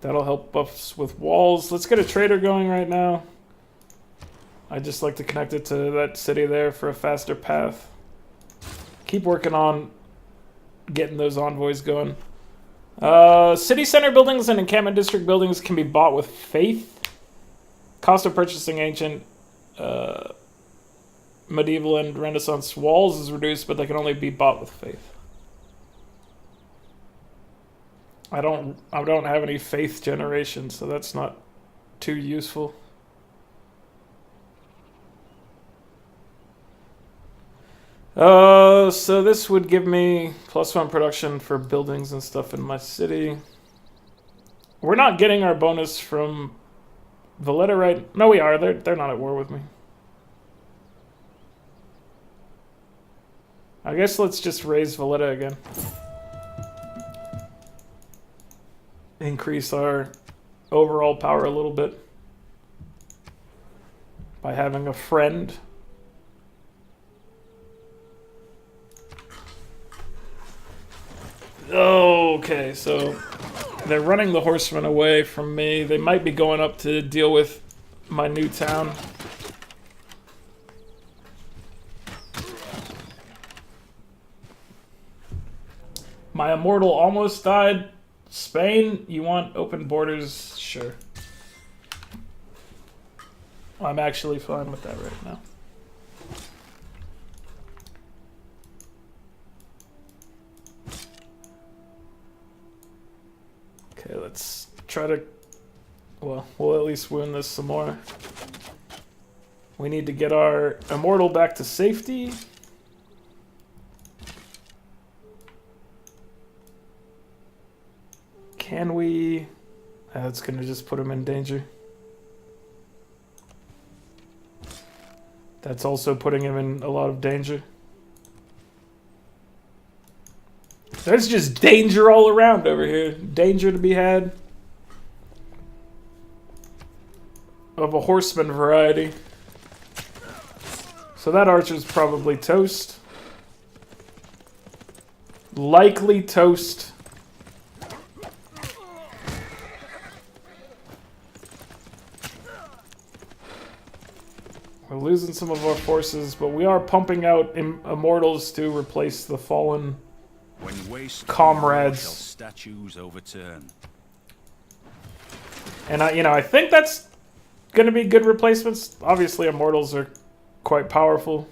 That'll help us with walls. Let's get a trader going right now. I'd just like to connect it to that city there for a faster path. Keep working on getting those envoys going. City center buildings and encampment district buildings can be bought with faith. Cost of purchasing ancient, medieval, and Renaissance walls is reduced, but they can only be bought with faith. I don't have any faith generation, so that's not too useful. So this would give me +1 production for buildings and stuff in my city. We're not getting our bonus from Valletta, right? No, we are. They're not at war with me. I guess let's just raise Valletta again. Increase our overall power a little bit by having a friend. Okay, so they're running the horsemen away from me. They might be going up to deal with my new town. My immortal almost died. Spain, you want open borders? Sure. I'm actually fine with that right now. Okay, let's try to... Well, we'll at least win this some more. We need to get our immortal back to safety. Can we... That's gonna just put him in danger. That's also putting him in a lot of danger. There's just danger all around over here. Danger to be had. Of a horseman variety. So that archer's probably toast. Likely toast. We're losing some of our forces, but we are pumping out immortals to replace the fallen comrades. Statues overturn. And I think that's going to be good replacements. Obviously, immortals are quite powerful.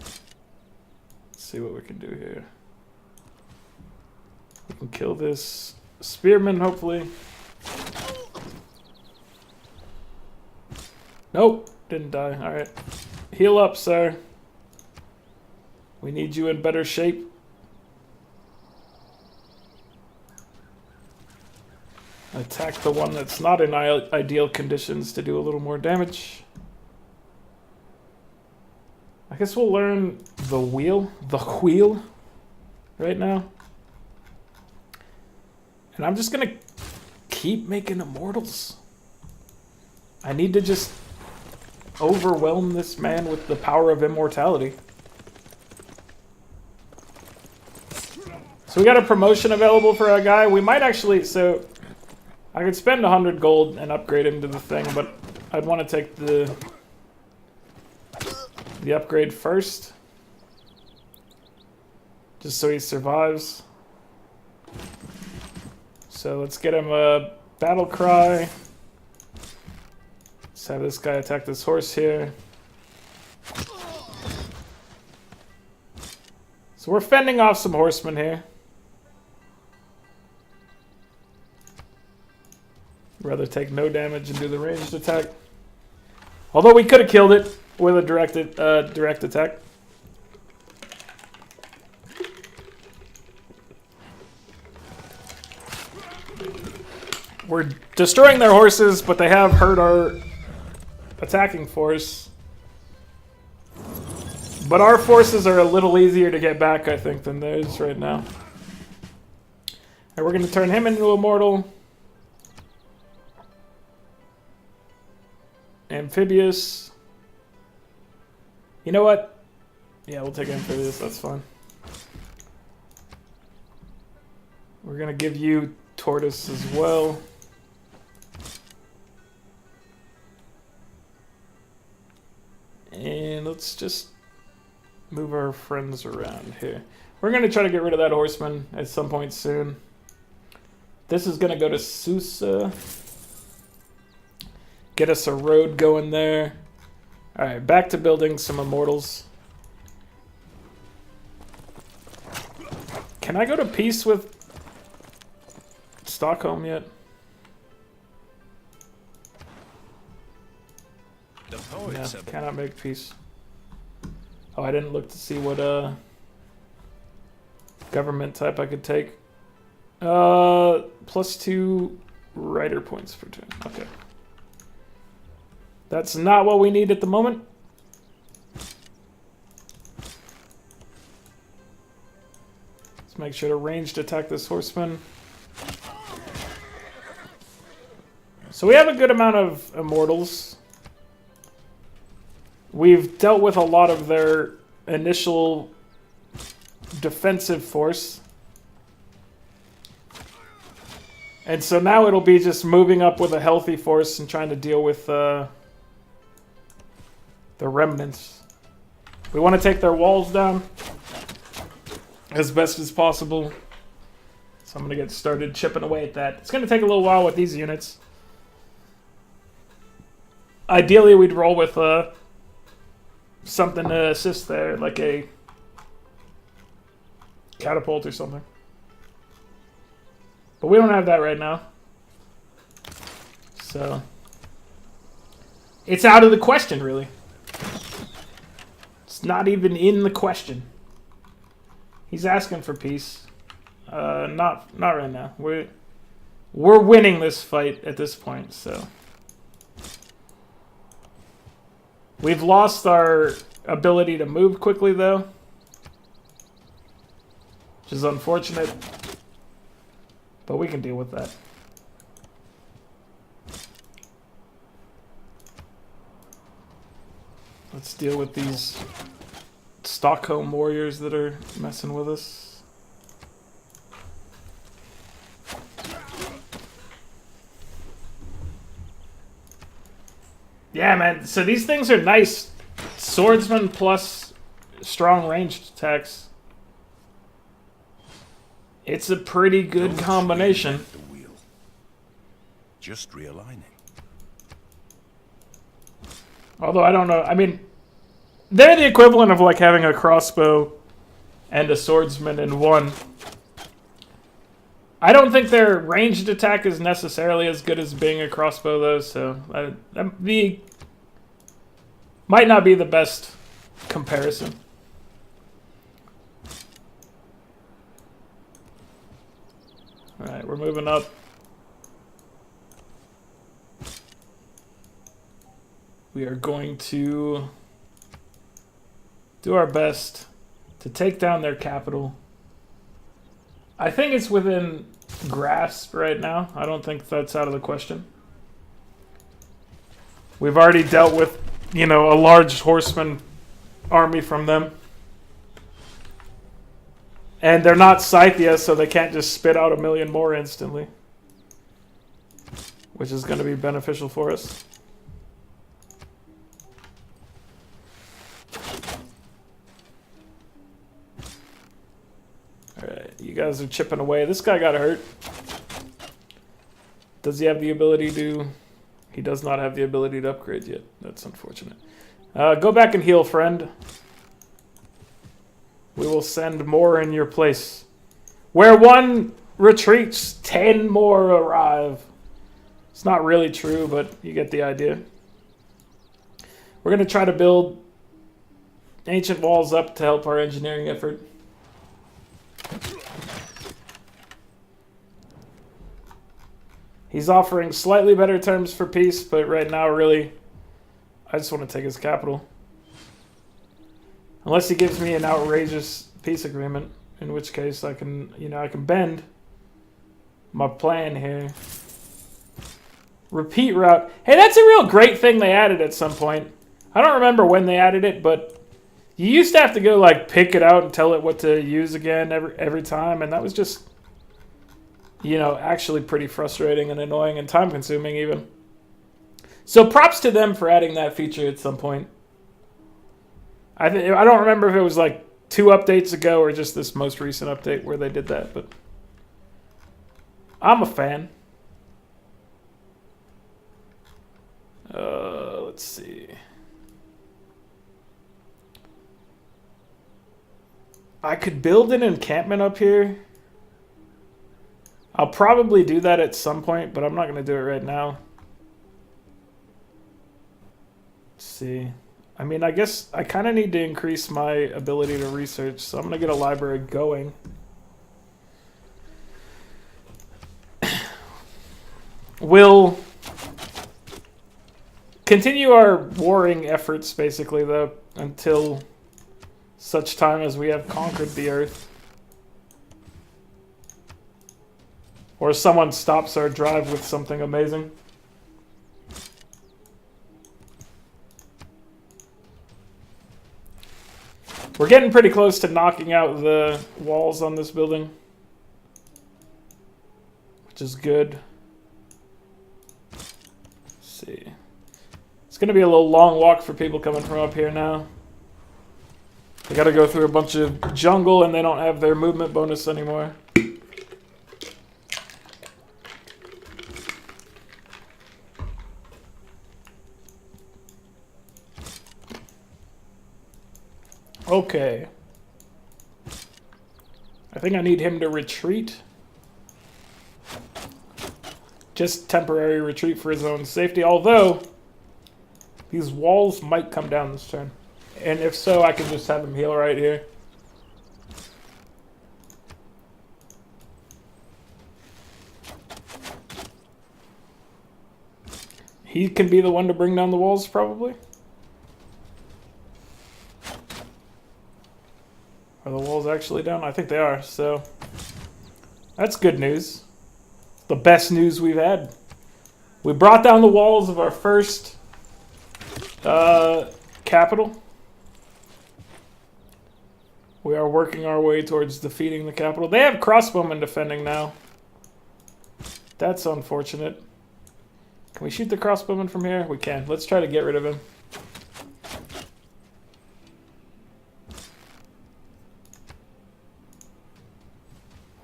Let's see what we can do here. We can kill this spearman, hopefully. Nope, didn't die. Alright. Heal up, sir. We need you in better shape. Attack the one that's not in ideal conditions to do a little more damage. I guess we'll learn the wheel right now. And I'm just gonna keep making immortals. I need to just overwhelm this man with the power of immortality. So we got a promotion available for our guy. We might actually, so I could spend 100 gold and upgrade him to the thing, but I'd want to take the upgrade first. Just so he survives. So let's get him a battle cry. Let's have this guy attack this horse here. So we're fending off some horsemen here. Rather take no damage and do the ranged attack. Although we could have killed it with a direct attack. We're destroying their horses, but they have hurt our attacking force. But our forces are a little easier to get back, I think, than theirs right now. And we're going to turn him into a mortal. Amphibious. You know what? Yeah, we'll take Amphibious, that's fine. We're gonna give you tortoise as well. And let's just move our friends around here. We're gonna try to get rid of that horseman at some point soon. This is gonna go to Susa. Get us a road going there. Alright, back to building some immortals. Can I go to peace with Stockholm yet? The No, poets have cannot make peace. Oh, I didn't look to see what government type I could take. +2 writer points per turn. Okay. That's not what we need at the moment. Let's make sure to ranged attack this horseman. So we have a good amount of immortals. We've dealt with a lot of their initial defensive force. And so now it'll be just moving up with a healthy force and trying to deal with the remnants. We want to take their walls down as best as possible. So I'm going to get started chipping away at that. It's going to take a little while with these units. Ideally, we'd roll with something to assist there, like a catapult or something. But we don't have that right now. So it's out of the question, really. It's not even in the question. He's asking for peace. Not right now. We're winning this fight at this point, so. We've lost our ability to move quickly, though, which is unfortunate, but we can deal with that. Let's deal with these Stockholm warriors that are messing with us. Yeah, man. So these things are nice. Swordsman plus strong ranged attacks. It's a pretty good combination. The wheel. Just realigning. Although I don't know. I mean, they're the equivalent of like having a crossbow and a swordsman in one. I don't think their ranged attack is necessarily as good as being a crossbow, though, so might not be the best comparison. Alright, we're moving up. We are going to do our best to take down their capital. I think it's within grasp right now. I don't think that's out of the question. We've already dealt with, you know, a large horseman army from them. And they're not Scythia, so they can't just spit out 1,000,000 more instantly. Which is going to be beneficial for us. Alright, you guys are chipping away. This guy got hurt. Does he have the ability to... He does not have the ability to upgrade yet. That's unfortunate. Go back and heal, friend. We will send more in your place. Where one retreats, 10 more arrive. It's not really true, but you get the idea. We're going to try to build ancient walls up to help our engineering effort. He's offering slightly better terms for peace, but right now, really, I just want to take his capital. Unless he gives me an outrageous peace agreement, in which case I can, you know, I can bend my plan here. Repeat route. Hey, that's a real great thing they added at some point. I don't remember when they added it, but you used to have to go, like, pick it out and tell it what to use again every time, and that was just you know, actually pretty frustrating and annoying and time consuming even. So props to them for adding that feature at some point. I don't remember if it was like 2 updates ago or just this most recent update where they did that, but I'm a fan. Let's see. I could build an encampment up here. I'll probably do that at some point, but I'm not going to do it right now. Let's see. I mean, I guess I kind of need to increase my ability to research, so I'm going to get a library going. We'll continue our warring efforts, basically, though, until such time as we have conquered the Earth. Or someone stops our drive with something amazing. We're getting pretty close to knocking out the walls on this building, which is good. Let's see. It's going to be a little long walk for people coming from up here now. They got to go through a bunch of jungle and they don't have their movement bonus anymore. Okay. I think I need him to retreat. Just temporary retreat for his own safety, although these walls might come down this turn. And if so, I can just have him heal right here. He can be the one to bring down the walls, probably. Are the walls actually down? I think they are, so that's good news. The best news we've had. We brought down the walls of our first capital. We are working our way towards defeating the capital. They have crossbowmen defending now. That's unfortunate. Can we shoot the crossbowman from here? We can. Let's try to get rid of him.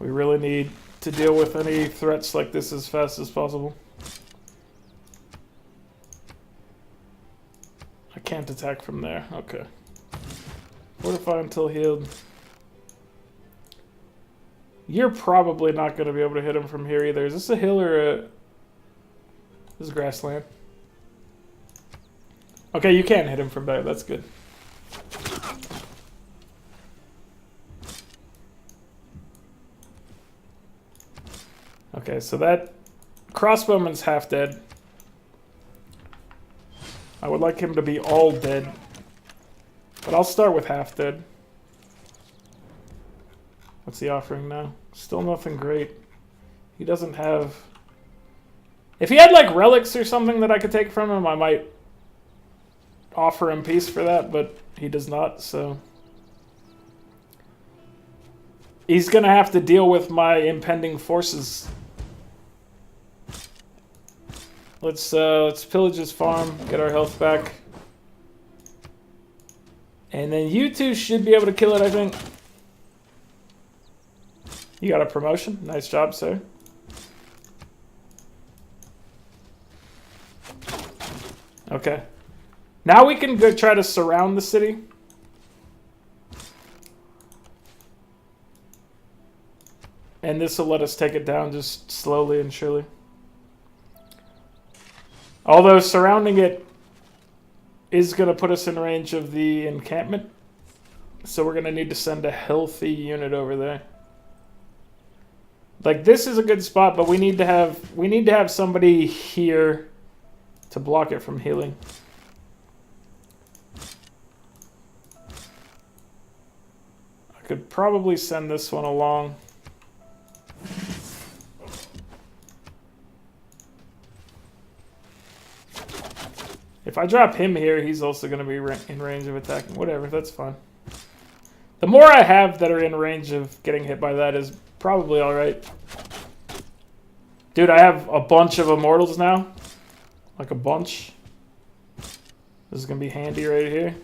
We really need to deal with any threats like this as fast as possible. I can't attack from there. Okay. Fortify until healed. You're probably not going to be able to hit him from here either. Is this a hill or a... This is grassland. Okay, you can hit him from there. That's good. Okay, so that crossbowman's half dead. I would like him to be all dead. But I'll start with half dead. What's he offering now? Still nothing great. He doesn't have... If he had like relics or something that I could take from him, I might offer him peace for that, but he does not, so... He's gonna have to deal with my impending forces. Let's pillage his farm, get our health back. And then you two should be able to kill it, I think. You got a promotion. Nice job, sir. Okay. Now we can go try to surround the city. And this will let us take it down just slowly and surely. Although surrounding it is going to put us in range of the encampment. So we're going to need to send a healthy unit over there. Like, this is a good spot, but we need to have somebody here to block it from healing. I could probably send this one along. If I drop him here, he's also going to be in range of attacking. Whatever, that's fine. The more I have that are in range of getting hit by that is probably alright. Dude, I have a bunch of immortals now. Like a bunch. This is gonna be handy right here.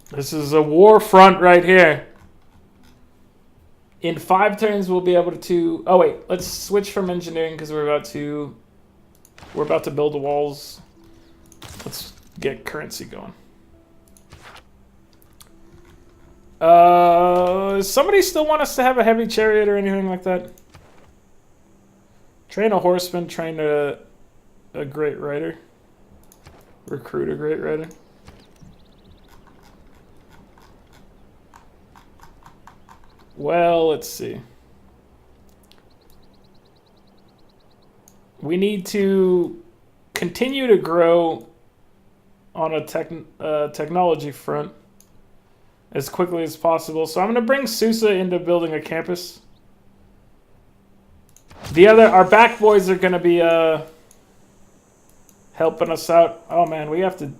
This is a war front right here. In 5 turns, we'll be able to... Oh, wait. Let's switch from engineering because we're about to build the walls. Let's get currency going. Somebody still want us to have a heavy chariot or anything like that? Train a horseman, train a great rider. Recruit a great rider. Well, let's see. We need to continue to grow on a technology front as quickly as possible. So I'm going to bring Susa into building a campus. Our back boys are going to be helping us out. Oh man, we're going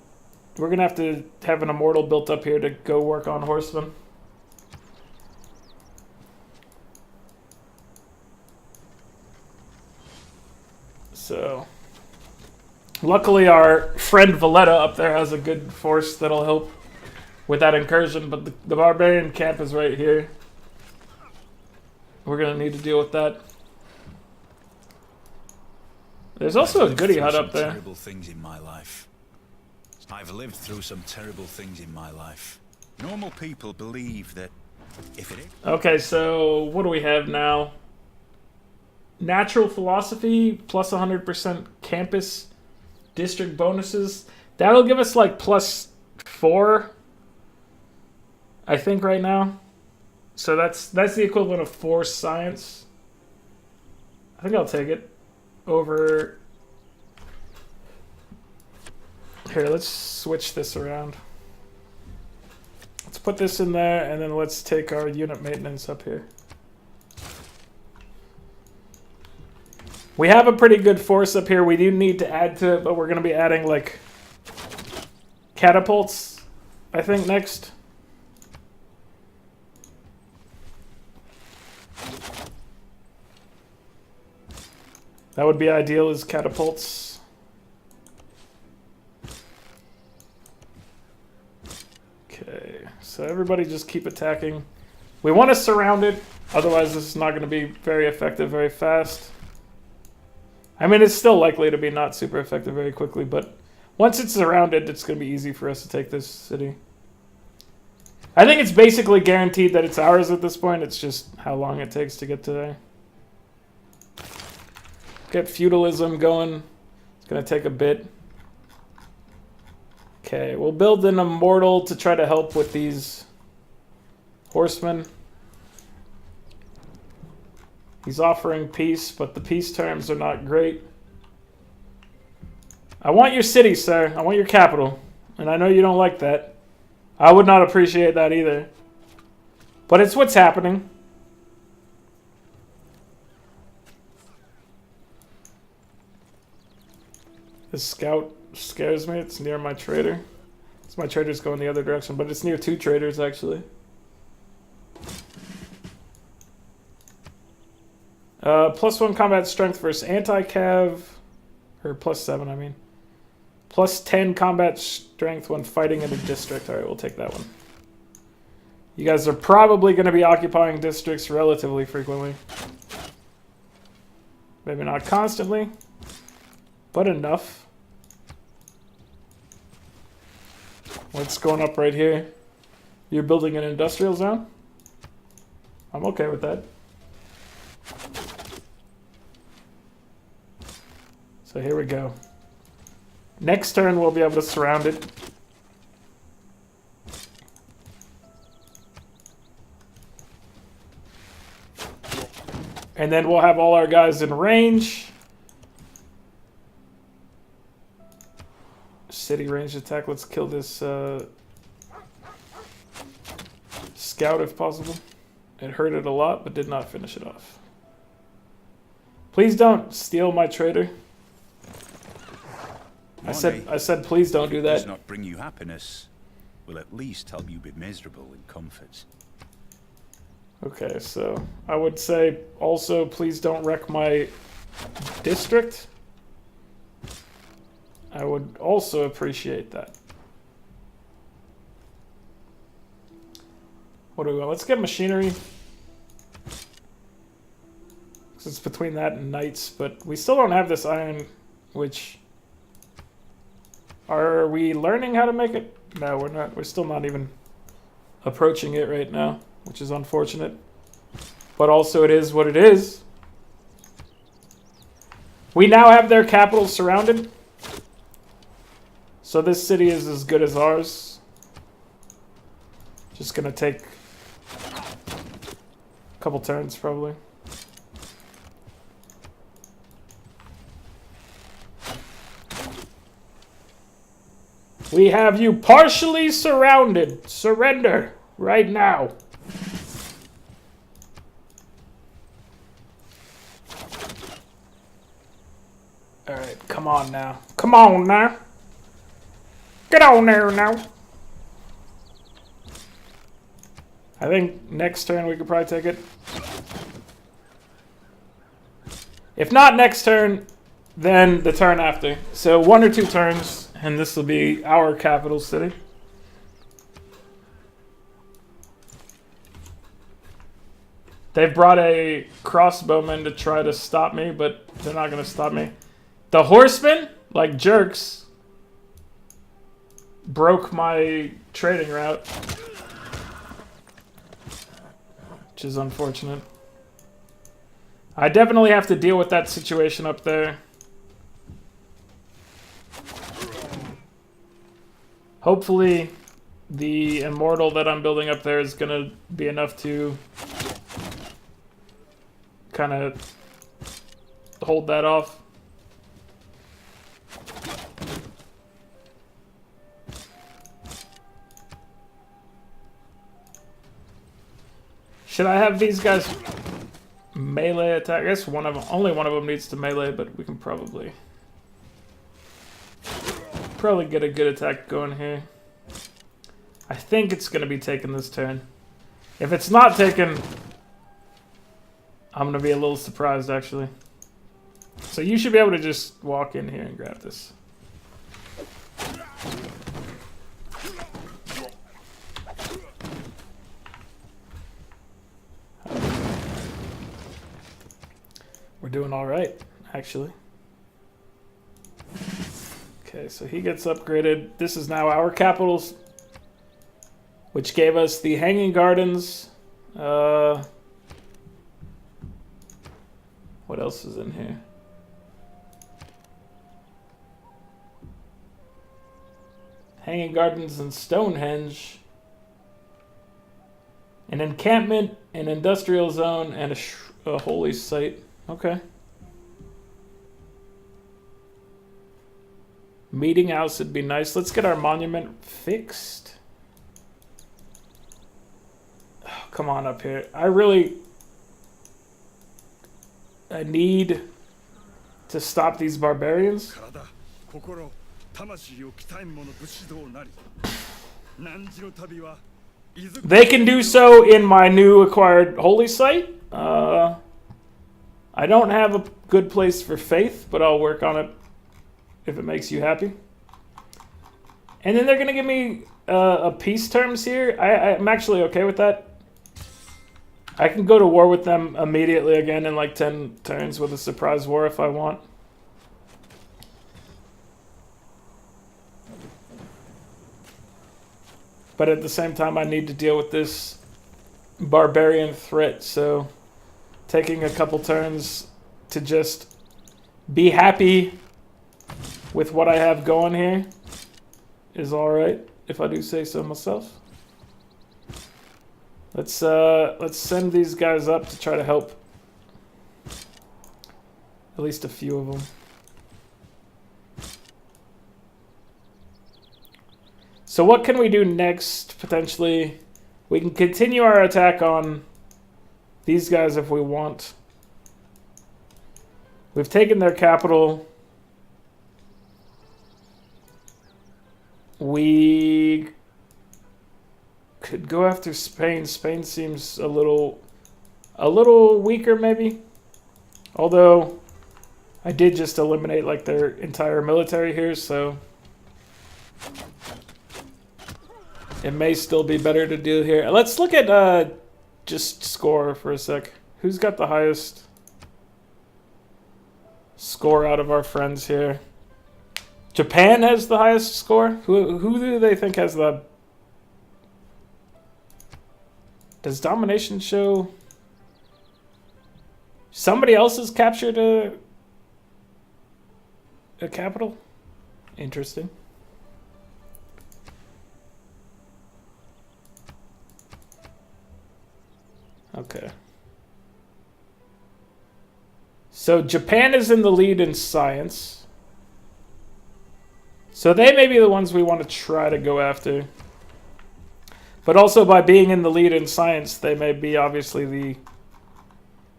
to have to have an immortal built up here to go work on horsemen. So, luckily our friend Valletta up there has a good force that'll help with that incursion, but the barbarian camp is right here. We're going to need to deal with that. There's also a goodie hut up there. Terrible things in my life. I've lived through some terrible things in my life. Normal people believe that if it is... Okay, so what do we have now? Natural philosophy plus 100% campus district bonuses. That'll give us like +4, I think, right now. So that's the equivalent of 4 science. I think I'll take it over. Here, let's switch this around. Let's put this in there, and then let's take our unit maintenance up here. We have a pretty good force up here. We do need to add to it, but we're going to be adding, like, catapults, I think, next. That would be ideal, is catapults. Okay, so everybody just keep attacking. We want to surround it, otherwise this is not going to be very effective very fast. I mean, it's still likely to be not super effective very quickly, but once it's surrounded, it's going to be easy for us to take this city. I think it's basically guaranteed that it's ours at this point. It's just how long it takes to get to there. Get feudalism going. It's going to take a bit. Okay, we'll build an immortal to try to help with these horsemen. He's offering peace, but the peace terms are not great. I want your city, sir. I want your capital. And I know you don't like that. I would not appreciate that either. But it's what's happening. This scout scares me. It's near my trader. So my trader's going the other direction, but it's near 2 traders, actually. +1 combat strength versus anti-cav. Or +7, I mean. +10 combat strength when fighting in a district. Alright, we'll take that one. You guys are probably going to be occupying districts relatively frequently. Maybe not constantly, but enough. What's going up right here? You're building an industrial zone? I'm okay with that. So here we go. Next turn, we'll be able to surround it. And then we'll have all our guys in range. City range attack. Let's kill this scout if possible. It hurt it a lot, but did not finish it off. Please don't steal my trader. I said, please don't do that. Does not bring you happiness. Will at least help you be miserable in comfort. Okay, so I would say also please don't wreck my district. I would also appreciate that. What do we want? Let's get machinery. Because it's between that and knights, but we still don't have this iron, which... Are we learning how to make it? No, we're not. We're still not even approaching it right now, which is unfortunate. But also it is what it is. We now have their capital surrounded. So this city is as good as ours. Just gonna take a couple turns probably. We have you partially surrounded. Surrender right now. Alright, come on now. Come on now. Get on there now. I think next turn we could probably take it. If not next turn, then the turn after. So 1 or 2 turns, and this will be our capital city. They've brought a crossbowman to try to stop me, but they're not going to stop me. The horsemen, like jerks, broke my trading route, which is unfortunate. I definitely have to deal with that situation up there. Hopefully, the immortal that I'm building up there is going to be enough to kind of hold that off. Should I have these guys melee attack? I guess only one of them needs to melee, but we can probably get a good attack going here. I think it's going to be taken this turn. If it's not taken, I'm going to be a little surprised, actually. So you should be able to just walk in here and grab this. We're doing all right, actually. Okay, so he gets upgraded. This is now our capitals, which gave us the Hanging Gardens. What else is in here? Hanging Gardens and Stonehenge. An encampment, an industrial zone, and a holy site. Okay. Meeting house would be nice. Let's get our monument fixed. Oh, come on up here. I need to stop these barbarians. They can do so in my new acquired holy site. I don't have a good place for faith, but I'll work on it if it makes you happy. And then they're going to give me a peace terms here. I'm actually okay with that. I can go to war with them immediately again in like 10 turns with a surprise war if I want. But at the same time, I need to deal with this barbarian threat, so taking a couple turns to just be happy with what I have going here is alright, if I do say so myself. Let's send these guys up to try to help at least a few of them. So what can we do next, potentially? We can continue our attack on these guys if we want. We've taken their capital. We could go after Spain. Spain seems a little a little weaker maybe. Although I did just eliminate like their entire military here, so it may still be better to do here. Let's look at just score for a sec. Who's got the highest score out of our friends here? Japan has the highest score? Who do they think has the... Does domination show... Somebody else has captured a capital? Interesting. Okay. So Japan is in the lead in science. So they may be the ones we want to try to go after. But also by being in the lead in science, they may be obviously the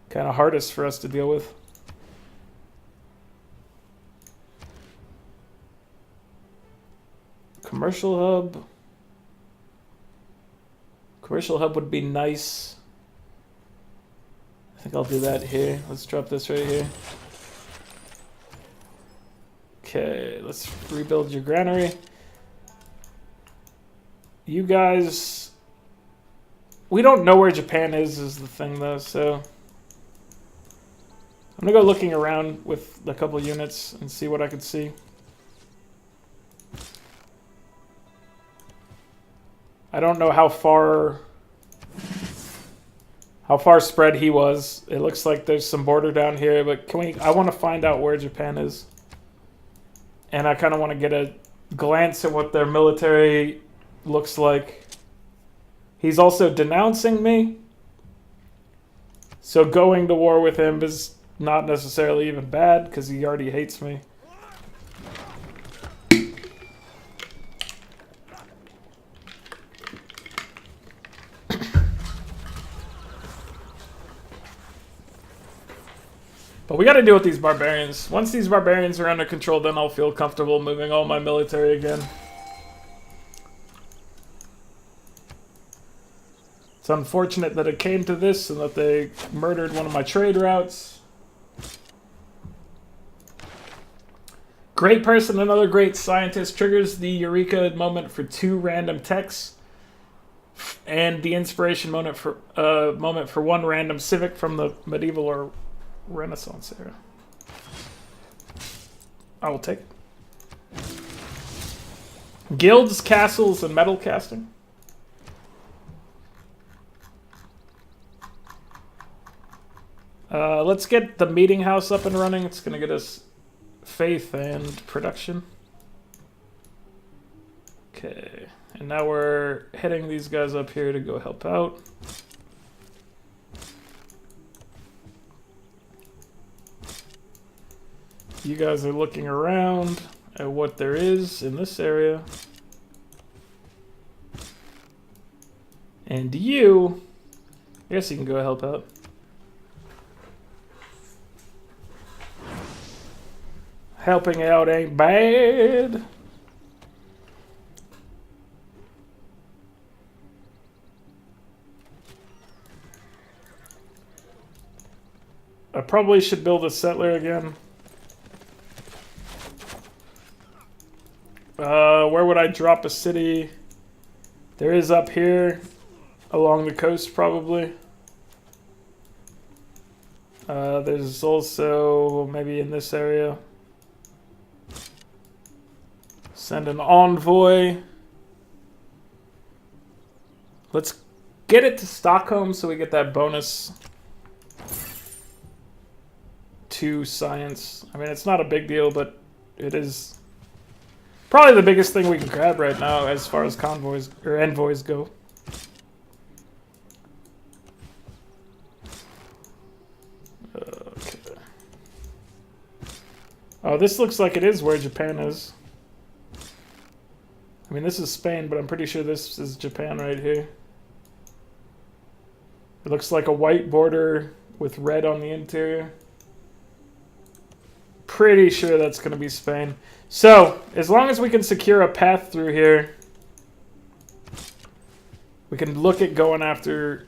kind of hardest for us to deal with. Commercial hub. Commercial hub would be nice. I think I'll do that here. Let's drop this right here. Okay, let's rebuild your granary. You guys... We don't know where Japan is the thing though, so... I'm gonna go looking around with a couple units and see what I could see. I don't know how far spread he was. It looks like there's some border down here, but I want to find out where Japan is. And I kind of want to get a glance at what their military looks like. He's also denouncing me. So going to war with him is not necessarily even bad because he already hates me. But we got to deal with these barbarians. Once these barbarians are under control, then I'll feel comfortable moving all my military again. It's unfortunate that it came to this and that they murdered one of my trade routes. Great person, another great scientist, triggers the Eureka moment for 2 random texts and the inspiration moment for 1 random civic from the medieval or Renaissance era. I will take it. Guilds, castles, and metal casting. Let's get the meeting house up and running. It's going to get us faith and production. Okay. And now we're heading these guys up here to go help out. You guys are looking around at what there is in this area. And you, I guess you can go help out. Helping out ain't bad. I probably should build a settler again. Where would I drop a city? There is up here along the coast probably. There's also maybe in this area. Send an envoy. Let's get it to Stockholm so we get that bonus to science. I mean, it's not a big deal, but it is probably the biggest thing we can grab right now as far as convoys or envoys go. Okay. Oh, this looks like it is where Japan is. I mean, this is Spain, but I'm pretty sure this is Japan right here. It looks like a white border with red on the interior. Pretty sure that's going to be Spain. So, as long as we can secure a path through here, we can look at going after